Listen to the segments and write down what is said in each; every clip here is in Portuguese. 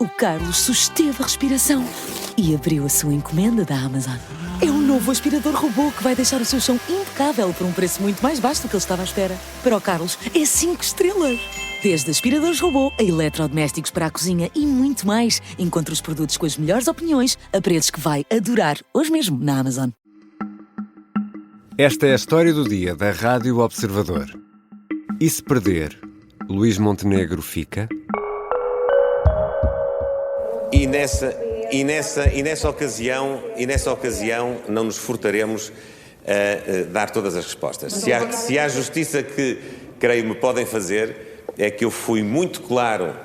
O Carlos susteve a respiração e abriu a sua encomenda da Amazon. É um novo aspirador robô que vai deixar o seu chão impecável por um preço muito mais baixo do que ele estava à espera. Para o Carlos, é 5 estrelas. Desde aspiradores robô a eletrodomésticos para a cozinha e muito mais. Encontre os produtos com as melhores opiniões a preços que vai adorar hoje mesmo na Amazon. Esta é a história do dia da Rádio Observador. E se perder, Luís Montenegro fica? E nessa ocasião não nos furtaremos a dar todas as respostas. Se há justiça que, creio, me podem fazer, é que eu fui muito claro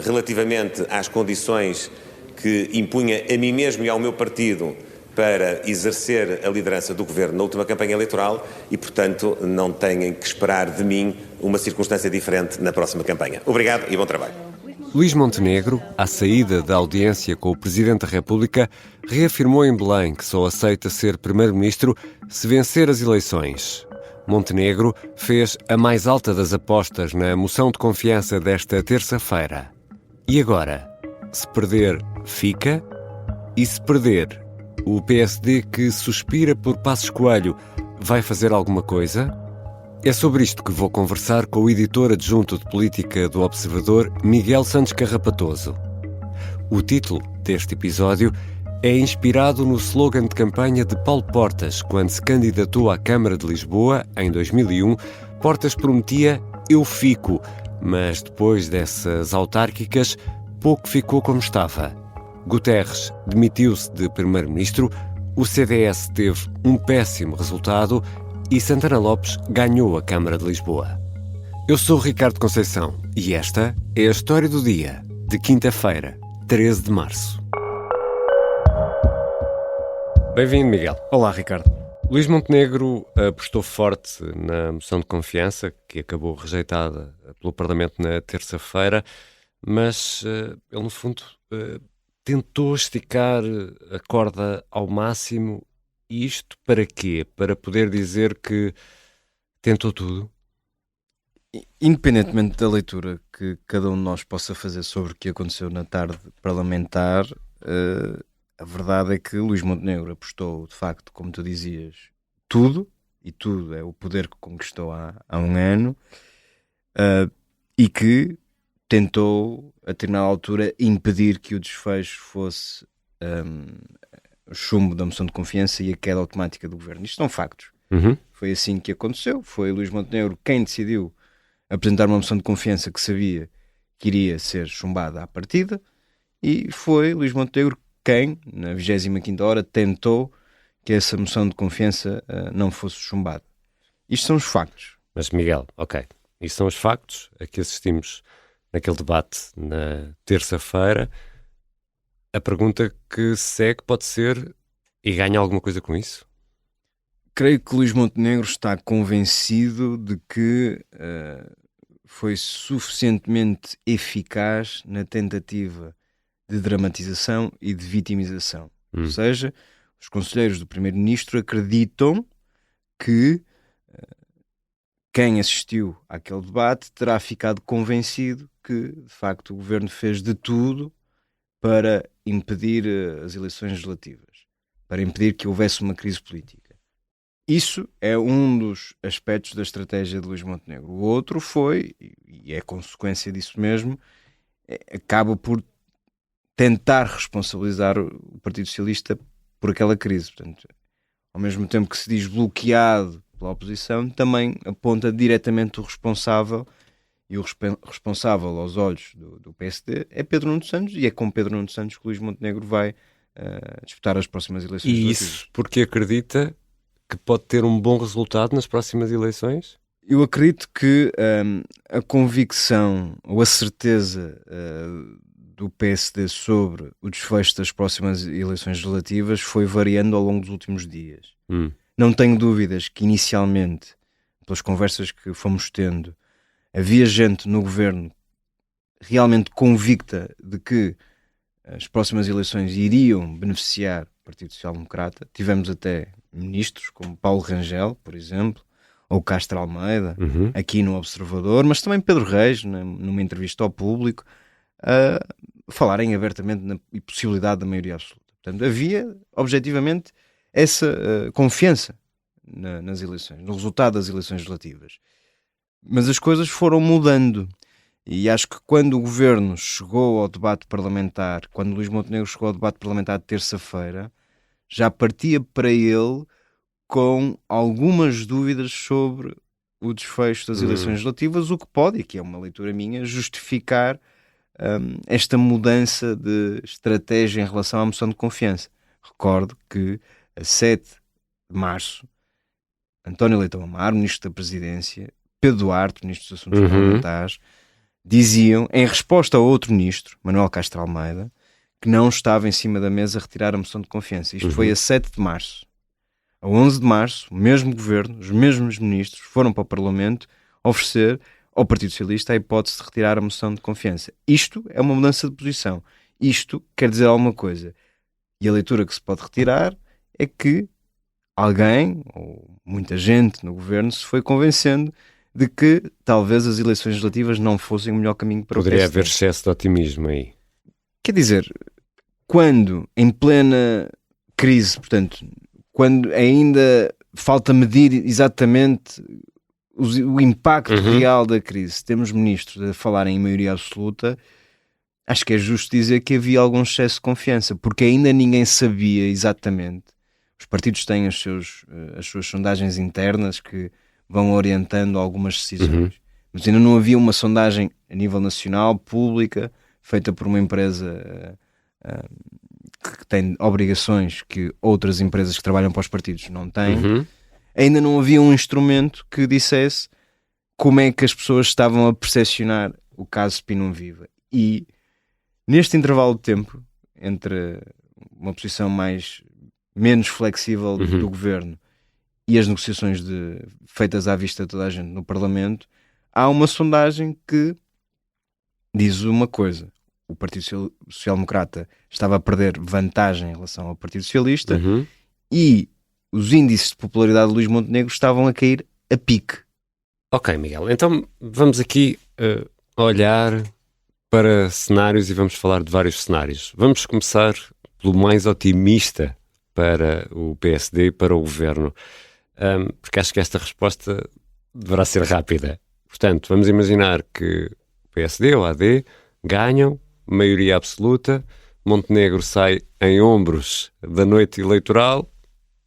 relativamente às condições que impunha a mim mesmo e ao meu partido para exercer a liderança do Governo na última campanha eleitoral e, portanto, não têm que esperar de mim uma circunstância diferente na próxima campanha. Obrigado e bom trabalho. Luís Montenegro, à saída da audiência com o Presidente da República, reafirmou em Belém que só aceita ser Primeiro-Ministro se vencer as eleições. Montenegro fez a mais alta das apostas na moção de confiança desta terça-feira. E agora? Se perder, fica? E se perder, o PSD que suspira por Passos Coelho vai fazer alguma coisa? É sobre isto que vou conversar com o editor adjunto de política do Observador, Miguel Santos Carrapatoso. O título deste episódio é inspirado no slogan de campanha de Paulo Portas, quando se candidatou à Câmara de Lisboa, em 2001. Portas prometia "eu fico", mas depois dessas autárquicas, pouco ficou como estava. Guterres demitiu-se de primeiro-ministro, o CDS teve um péssimo resultado e Santana Lopes ganhou a Câmara de Lisboa. Eu sou o Ricardo Conceição e esta é a história do dia, de quinta-feira, 13 de março. Bem-vindo, Miguel. Olá, Ricardo. Luís Montenegro apostou forte na moção de confiança, que acabou rejeitada pelo Parlamento na terça-feira, mas ele, no fundo, tentou esticar a corda ao máximo. E isto para quê? Para poder dizer que tentou tudo? Independentemente da leitura que cada um de nós possa fazer sobre o que aconteceu na tarde parlamentar, a verdade é que Luís Montenegro apostou, de facto, como tu dizias, tudo, e tudo é o poder que conquistou há um ano, e que tentou, a determinada altura, impedir que o desfecho fosse o chumbo da moção de confiança e a queda automática do governo. Isto são factos. Foi assim que aconteceu. Foi Luís Montenegro quem decidiu apresentar uma moção de confiança que sabia que iria ser chumbada à partida, e foi Luís Montenegro quem, na 25ª hora, tentou que essa moção de confiança não fosse chumbada. Isto são os factos. Mas, Miguel, ok, isto são os factos a que assistimos naquele debate na terça-feira. A pergunta que segue pode ser: e ganha alguma coisa com isso? Creio que Luís Montenegro está convencido de que foi suficientemente eficaz na tentativa de dramatização e de vitimização. Ou seja, os conselheiros do Primeiro-Ministro acreditam que quem assistiu àquele debate terá ficado convencido que, de facto, o Governo fez de tudo para impedir as eleições legislativas, para impedir que houvesse uma crise política. Isso é um dos aspectos da estratégia de Luís Montenegro. O outro foi, e é consequência disso mesmo, acaba por tentar responsabilizar o Partido Socialista por aquela crise. Portanto, ao mesmo tempo que se diz bloqueado pela oposição, também aponta diretamente o responsável. E o responsável aos olhos do PSD é Pedro Nuno Santos, e é com Pedro Nuno Santos que Luís Montenegro vai disputar as próximas eleições. E isso porque acredita que pode ter um bom resultado nas próximas eleições? Eu acredito que a convicção ou a certeza do PSD sobre o desfecho das próximas eleições legislativas foi variando ao longo dos últimos dias. Não tenho dúvidas que inicialmente, pelas conversas que fomos tendo, havia gente no governo realmente convicta de que as próximas eleições iriam beneficiar o Partido Social Democrata. Tivemos até ministros como Paulo Rangel, por exemplo, ou Castro Almeida, aqui no Observador, mas também Pedro Reis, numa entrevista ao Público, falarem abertamente na possibilidade da maioria absoluta. Portanto, havia, objetivamente, essa confiança nas eleições, no resultado das eleições legislativas. Mas as coisas foram mudando. E acho que quando o governo chegou ao debate parlamentar, quando Luís Montenegro chegou ao debate parlamentar de terça-feira, já partia para ele com algumas dúvidas sobre o desfecho das eleições legislativas, o que pode, e que é uma leitura minha, justificar esta mudança de estratégia em relação à moção de confiança. Recordo que a 7 de março, António Leitão Amaro, Ministro da Presidência, Pedro Duarte, Ministro dos Assuntos Parlamentares, diziam, em resposta a outro Ministro, Manuel Castro Almeida, que não estava em cima da mesa a retirar a moção de confiança. Isto foi a 7 de março. A 11 de março, o mesmo governo, os mesmos ministros foram para o Parlamento oferecer ao Partido Socialista a hipótese de retirar a moção de confiança. Isto é uma mudança de posição. Isto quer dizer alguma coisa. E a leitura que se pode retirar é que alguém, ou muita gente no governo, se foi convencendo de que talvez as eleições legislativas não fossem o melhor caminho para o PSD. Poderia haver excesso de otimismo aí. Quer dizer, quando em plena crise, portanto, quando ainda falta medir exatamente o impacto real da crise, temos ministros a falarem em maioria absoluta, acho que é justo dizer que havia algum excesso de confiança, porque ainda ninguém sabia exatamente. Os partidos têm as suas sondagens internas que vão orientando algumas decisões, mas ainda não havia uma sondagem a nível nacional, pública, feita por uma empresa que tem obrigações que outras empresas que trabalham para os partidos não têm. Ainda não havia um instrumento que dissesse como é que as pessoas estavam a percepcionar o caso Spin Viva. E neste intervalo de tempo, entre uma posição menos flexível do governo e as negociações feitas à vista de toda a gente no Parlamento, há uma sondagem que diz uma coisa: o Partido Social Democrata estava a perder vantagem em relação ao Partido Socialista e os índices de popularidade de Luís Montenegro estavam a cair a pique. Ok, Miguel, então vamos aqui olhar para cenários e vamos falar de vários cenários. Vamos começar pelo mais otimista para o PSD e para o Governo, porque acho que esta resposta deverá ser rápida. Portanto, vamos imaginar que o PSD ou a AD ganham maioria absoluta, Montenegro sai em ombros da noite eleitoral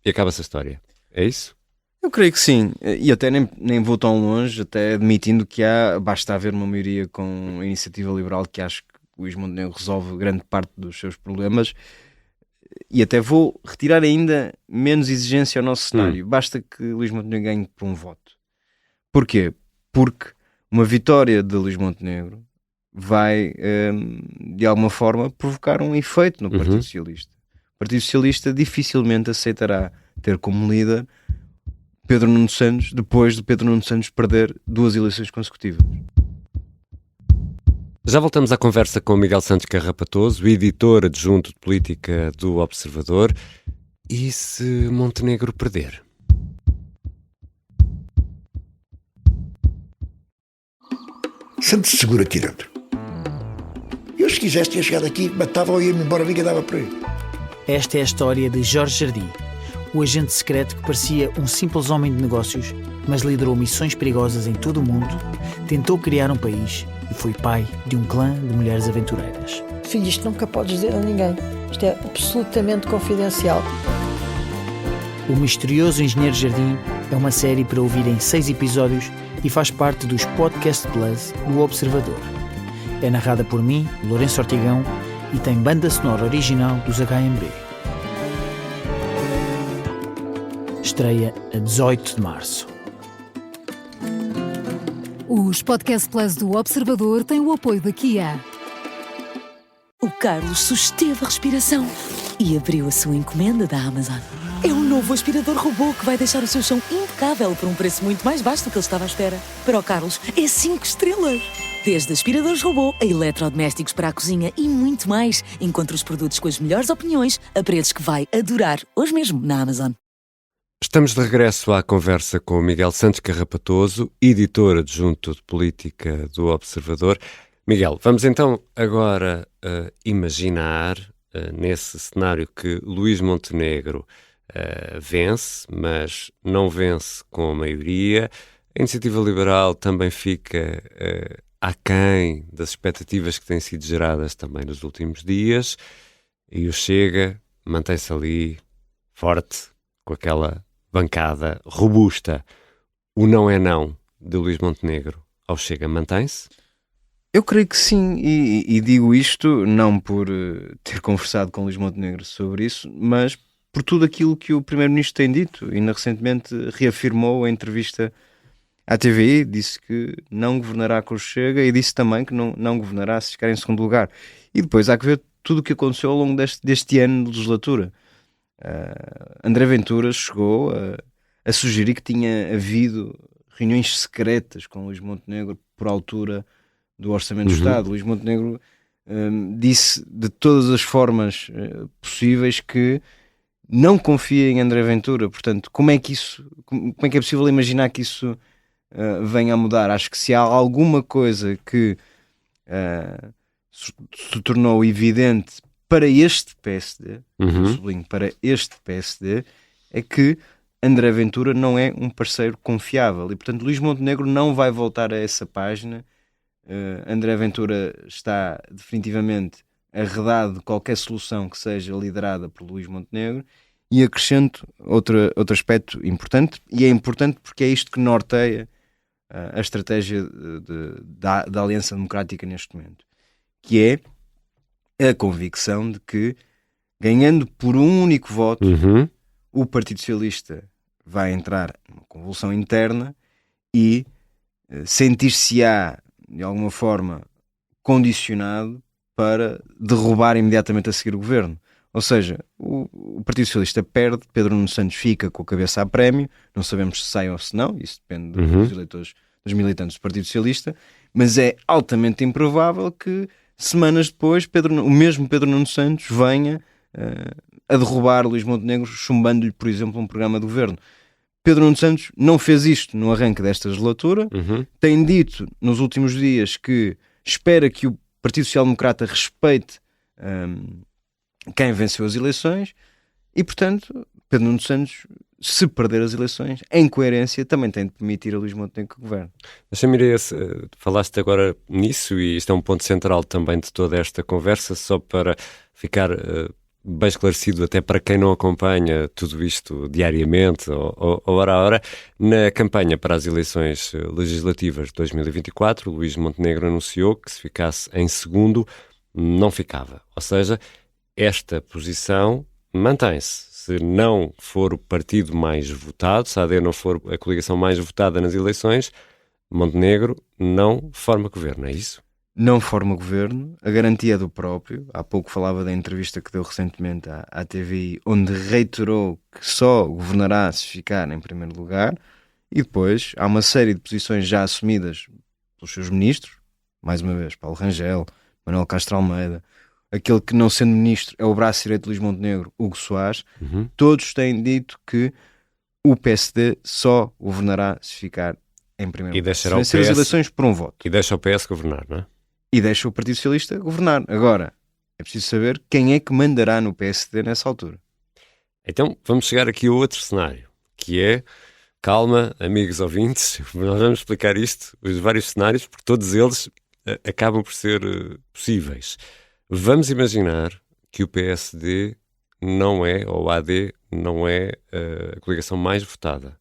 e acaba-se a história. É isso? Eu creio que sim, e até nem vou tão longe, até admitindo que basta haver uma maioria com a Iniciativa Liberal, que acho que Luís Montenegro resolve grande parte dos seus problemas, e até vou retirar ainda menos exigência ao nosso cenário. Basta que Luís Montenegro ganhe por um voto. Porquê? Porque uma vitória de Luís Montenegro vai, de alguma forma, provocar um efeito no Partido Socialista. O Partido Socialista dificilmente aceitará ter como líder Pedro Nuno Santos, depois de Pedro Nuno Santos perder 2 eleições consecutivas. Já voltamos à conversa com Miguel Santos Carrapatoso, editor adjunto de política do Observador. E se Montenegro perder? Sente-se seguro aqui dentro. Eu, se quisesse, tinha chegado aqui, matava ou ia-me embora, ninguém dava por aí. Esta é a história de Jorge Jardim, o agente secreto que parecia um simples homem de negócios, mas liderou missões perigosas em todo o mundo, tentou criar um país e foi pai de um clã de mulheres aventureiras. Filho, isto nunca podes dizer a ninguém. Isto é absolutamente confidencial. O Misterioso Engenheiro Jardim é uma série para ouvir em 6 episódios e faz parte dos Podcast Plus do Observador. É narrada por mim, Lourenço Ortigão, e tem banda sonora original dos HMB. Estreia a 18 de março. Os Podcast Plus do Observador têm o apoio da Kia. O Carlos susteve a respiração e abriu a sua encomenda da Amazon. É um novo aspirador robô que vai deixar o seu chão impecável por um preço muito mais baixo do que ele estava à espera. Para o Carlos, é 5 estrelas. Desde aspiradores robô a eletrodomésticos para a cozinha e muito mais. Encontre os produtos com as melhores opiniões a preços que vai adorar hoje mesmo na Amazon. Estamos de regresso à conversa com o Miguel Santos Carrapatoso, editor adjunto de política do Observador. Miguel, vamos então agora imaginar, nesse cenário, que Luís Montenegro vence, mas não vence com a maioria. A Iniciativa Liberal também fica aquém das expectativas que têm sido geradas também nos últimos dias, e o Chega mantém-se ali forte, com aquela bancada robusta. O não é não de Luís Montenegro ao Chega mantém-se? Eu creio que sim, e digo isto não por ter conversado com Luís Montenegro sobre isso, mas por tudo aquilo que o Primeiro-Ministro tem dito. Ainda recentemente reafirmou a entrevista à TVI, disse que não governará com o Chega e disse também que não governará se ficar em segundo lugar. E depois há que ver tudo o que aconteceu ao longo deste ano de legislatura. André Ventura chegou a sugerir que tinha havido reuniões secretas com Luís Montenegro por altura do Orçamento do Estado. Luís Montenegro disse de todas as formas possíveis que não confia em André Ventura. Portanto, como é que é possível imaginar que isso venha a mudar? Acho que se há alguma coisa que se tornou evidente para este PSD, sublinho, para este PSD, é que André Ventura não é um parceiro confiável e, portanto, Luís Montenegro não vai voltar a essa página. André Ventura está definitivamente arredado de qualquer solução que seja liderada por Luís Montenegro. E acrescento outro aspecto importante, e é importante porque é isto que norteia a estratégia da Aliança Democrática neste momento, que é a convicção de que, ganhando por um único voto, o Partido Socialista vai entrar numa convulsão interna e sentir-se-á, de alguma forma, condicionado para derrubar imediatamente a seguir o governo. Ou seja, o Partido Socialista perde, Pedro Nuno Santos fica com a cabeça a prémio, não sabemos se sai ou se não, isso depende dos eleitores, dos militantes do Partido Socialista, mas é altamente improvável que semanas depois o mesmo Pedro Nuno Santos venha a derrubar Luís Montenegro, chumbando-lhe, por exemplo, um programa de governo. Pedro Nuno Santos não fez isto no arranque desta legislatura, tem dito nos últimos dias que espera que o Partido Social Democrata respeite quem venceu as eleições e, portanto, Pedro Nuno Santos, se perder as eleições, em coerência, também tem de permitir a Luís Montenegro que governe. Deixa-me ir falaste agora nisso, e isto é um ponto central também de toda esta conversa, só para ficar bem esclarecido até para quem não acompanha tudo isto diariamente ou hora a hora. Na campanha para as eleições legislativas de 2024, Luís Montenegro anunciou que se ficasse em segundo, não ficava. Ou seja, esta posição mantém-se. Se não for o partido mais votado, se a AD não for a coligação mais votada nas eleições, Montenegro não forma governo, é isso? Não forma governo, a garantia é do próprio. Há pouco falava da entrevista que deu recentemente à TVI, onde reiterou que só governará se ficar em primeiro lugar, e depois há uma série de posições já assumidas pelos seus ministros, mais uma vez, Paulo Rangel, Manuel Castro Almeida, aquele que, não sendo ministro, é o braço direito de Luís Montenegro, Hugo Soares. Todos têm dito que o PSD só governará se ficar em primeiro lugar. Se vencer as eleições por um voto. E deixa o PS governar, não é? E deixa o Partido Socialista governar. Agora, é preciso saber quem é que mandará no PSD nessa altura. Então, vamos chegar aqui a outro cenário, que é, calma, amigos ouvintes, nós vamos explicar isto, os vários cenários, porque todos eles acabam por ser possíveis. Vamos imaginar que o PSD não é, ou a AD não é a coligação mais votada,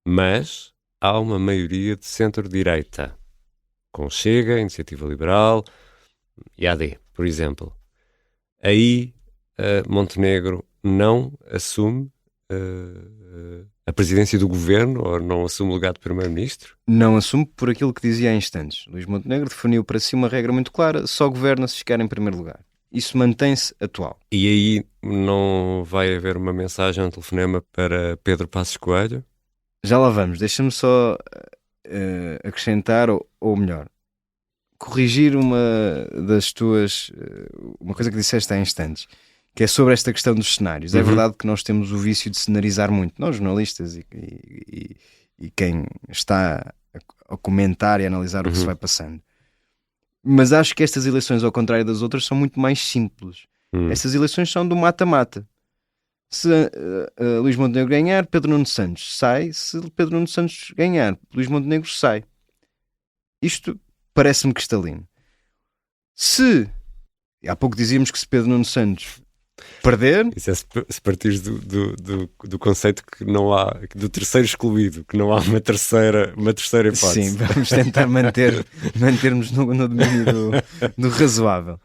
mas há uma maioria de centro-direita, com Chega, Iniciativa Liberal e AD, por exemplo. Aí Montenegro não assume a presidência do governo, ou não assume o lugar de primeiro-ministro? Não assume por aquilo que dizia há instantes. Luís Montenegro definiu para si uma regra muito clara: só governa se ficar em primeiro lugar. Isso mantém-se atual. E aí não vai haver uma mensagem, um telefonema para Pedro Passos Coelho? Já lá vamos. Deixa-me só acrescentar, ou melhor, corrigir uma coisa que disseste há instantes, que é sobre esta questão dos cenários. É verdade que nós tós o vício de cenarizar muito, nós jornalistas e quem está a comentar e a analisar o que se vai passando. Mas acho que estas eleições, ao contrário das outras, são muito mais simples. Estas eleições são do mata-mata. Se Luís Montenegro ganhar, Pedro Nuno Santos sai. Se Pedro Nuno Santos ganhar, Luís Montenegro sai. Isto parece-me cristalino. Há pouco dizíamos que se Pedro Nuno Santos perder... Isso é se partires do conceito que não há, do terceiro excluído, que não há uma terceira hipótese. Sim, vamos tentar mantermos no domínio do razoável.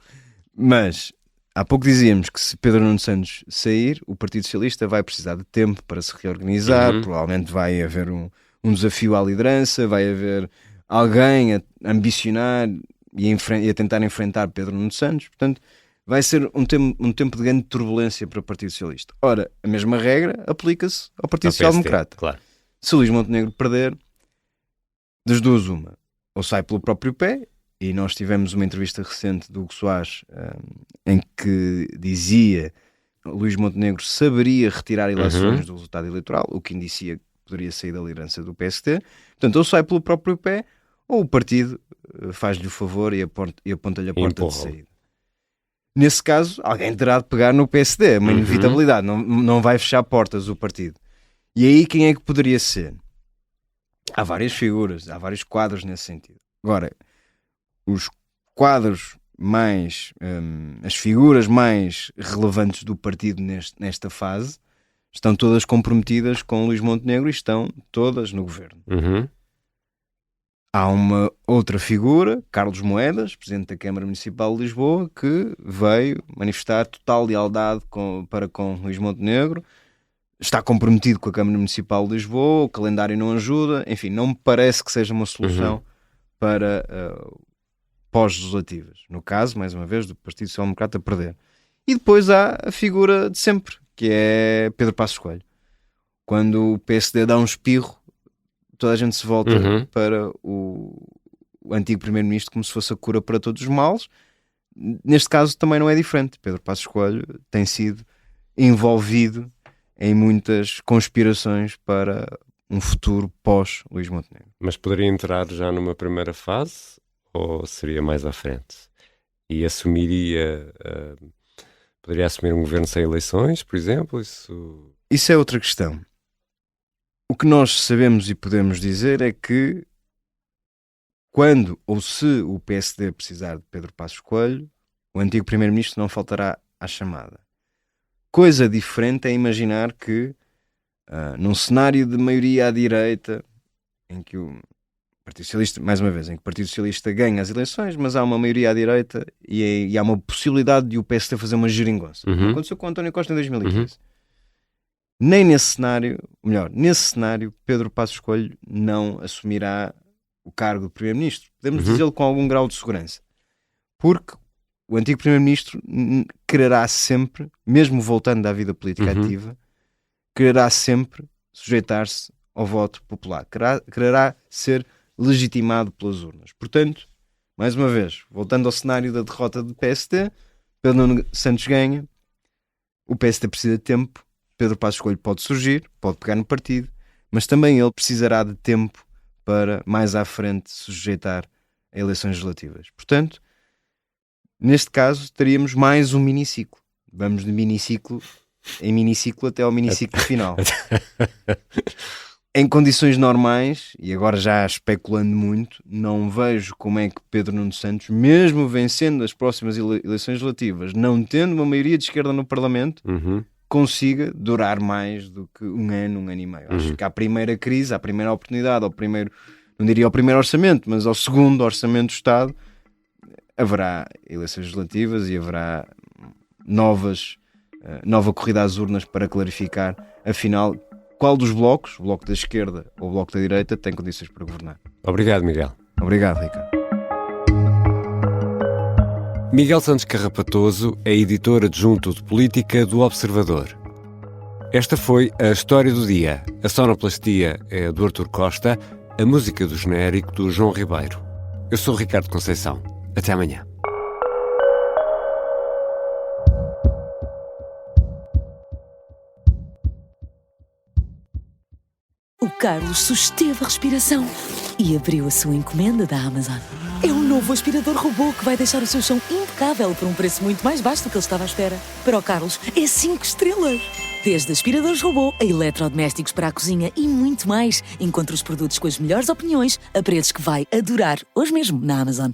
Mas há pouco dizíamos que se Pedro Nuno Santos sair, o Partido Socialista vai precisar de tempo para se reorganizar, provavelmente vai haver um desafio à liderança, vai haver alguém a ambicionar e a tentar enfrentar Pedro Nuno Santos, portanto vai ser um tempo de grande turbulência para o Partido Socialista. Ora, a mesma regra aplica-se ao Partido Social Democrata. Claro. Se Luís Montenegro perder, das duas uma, ou sai pelo próprio pé, e nós tivemos uma entrevista recente do Hugo Soares em que dizia que Luís Montenegro saberia retirar eleições do resultado eleitoral, o que indicia que poderia sair da liderança do PST. Portanto, ou sai pelo próprio pé, ou o partido faz-lhe o favor e aponta-lhe a porta de saída. Nesse caso, alguém terá de pegar no PSD, é uma inevitabilidade, não vai fechar portas o partido. E aí quem é que poderia ser? Há várias figuras, há vários quadros nesse sentido. Agora, os quadros mais, as figuras mais relevantes do partido nesta fase estão todas comprometidas com Luís Montenegro e estão todas no governo. Há uma outra figura, Carlos Moedas, Presidente da Câmara Municipal de Lisboa, que veio manifestar total lealdade para com Luís Montenegro, está comprometido com a Câmara Municipal de Lisboa, o calendário não ajuda, enfim, não me parece que seja uma solução para pós-legislativas. No caso, mais uma vez, do Partido Social Democrata perder. E depois há a figura de sempre, que é Pedro Passos Coelho. Quando o PSD dá um espirro, toda a gente se volta para o antigo primeiro-ministro como se fosse a cura para todos os males. Neste caso também não é diferente. Pedro Passos Coelho tem sido envolvido em muitas conspirações para um futuro pós-Luís Montenegro. Mas poderia entrar já numa primeira fase ou seria mais à frente? E poderia assumir um governo sem eleições, por exemplo? Isso é outra questão. O que nós sabemos e podemos dizer é que quando ou se o PSD precisar de Pedro Passos Coelho, o antigo primeiro-ministro não faltará à chamada. Coisa diferente é imaginar que num cenário de maioria à direita, em que o Partido Socialista, mais uma vez, em que o Partido Socialista ganha as eleições, mas há uma maioria à direita e há uma possibilidade de o PSD fazer uma geringonça. Aconteceu com o António Costa em 2015. Nem nesse cenário, melhor, nesse cenário, Pedro Passos Coelho não assumirá o cargo de Primeiro-Ministro. Podemos dizê-lo com algum grau de segurança. Porque o antigo Primeiro-Ministro quererá sempre, mesmo voltando à vida política ativa, quererá sempre sujeitar-se ao voto popular. Quererá ser legitimado pelas urnas. Portanto, mais uma vez, voltando ao cenário da derrota do PSD, Pedro Nuno Santos ganha, o PSD precisa de tempo, Pedro Passos Coelho pode surgir, pode pegar no partido, mas também ele precisará de tempo para mais à frente se sujeitar a eleições legislativas. Portanto, neste caso, teríamos mais um miniciclo. Vamos de miniciclo em miniciclo até ao miniciclo final. Em condições normais, e agora já especulando muito, não vejo como é que Pedro Nuno Santos, mesmo vencendo as próximas eleições legislativas, não tendo uma maioria de esquerda no Parlamento, consiga durar mais do que um ano e meio. Acho que à primeira crise, à primeira oportunidade, ao primeiro, não diria ao primeiro orçamento, mas ao segundo orçamento do Estado, haverá eleições legislativas e haverá nova corrida às urnas para clarificar, afinal, qual dos blocos, o bloco da esquerda ou o bloco da direita, tem condições para governar. Obrigado, Miguel. Obrigado, Ricardo. Miguel Santos Carrapatoso é editor adjunto de política do Observador. Esta foi a História do Dia. A sonoplastia é do Artur Costa, a música do genérico do João Ribeiro. Eu sou o Ricardo Conceição. Até amanhã. O Carlos susteve a respiração e abriu a sua encomenda da Amazon. É o novo aspirador robô que vai deixar o seu chão impecável por um preço muito mais baixo do que ele estava à espera. Para o Carlos, é 5 estrelas. Desde aspiradores robô a eletrodomésticos para a cozinha e muito mais. Encontre os produtos com as melhores opiniões a preços que vai adorar hoje mesmo na Amazon.